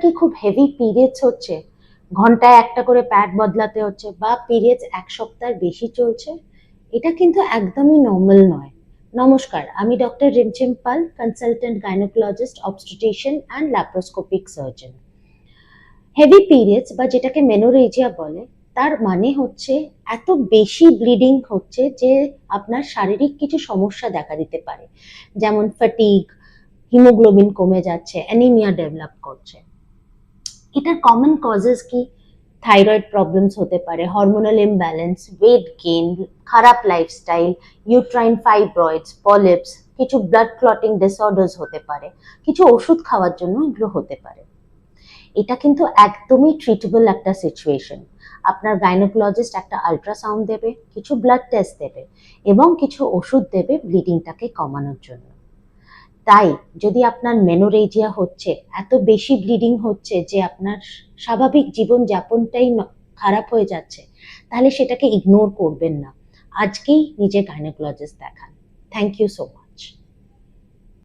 কি খুব heavy periods হচ্ছে, ঘন্টায় একটা করে প্যাড বদলাতে হচ্ছে, বা পিরিয়ডস এক সপ্তাহের বেশি চলছে, এটা কিন্তু একদমই নর্মাল নয়। নমস্কার, আমি doctor Rimjhim Pal, consultant gynaecologist, obstetrician and laparoscopic surgeon. Heavy periods বা যেটাকে মেনোরেজিয়া বলে, তার মানে হচ্ছে এত বেশি ব্লিডিং হচ্ছে যে আপনার শারীরিক কিছু সমস্যা দেখা দিতে পারে, যেমন ফ্যাটিগ, হিমোগ্লোবিন কমে যাচ্ছে, অ্যানিমিয়া ডেভেলপ করছে। এটার কমন কজেস কি? থাইরয়েড প্রবলেমস হতে পারে, হরমোনাল ইমব্যালেন্স, ওয়েট গেইন, খারাপ লাইফস্টাইল, ইউট্রাইন ফাইব্রয়েডস, পলিপস, কিছু ব্লাড ক্লটিং ডিসঅর্ডার্স হতে পারে, কিছু ওষুধ খাওয়ার জন্য এগুলো হতে পারে। এটা কিন্তু একদমই ট্রিটেবল একটা সিচুয়েশন। আপনার গাইনোকোলজিস্ট একটা আল্ট্রাসাউন্ড দেবে, কিছু ব্লাড টেস্ট দেবে এবং কিছু ওষুধ দেবে ব্লিডিংটাকে কমানোর জন্য। তাই যদি আপনার মেনোরেজিয়া হচ্ছে, এত বেশি ব্লিডিং হচ্ছে যে আপনার স্বাভাবিক জীবনযাপনটাই খারাপ হয়ে যাচ্ছে, তাহলে সেটাকে ইগনোর করবেন না। আজকেই নিজের গাইনোকোলজিস্ট দেখান। Thank you so much.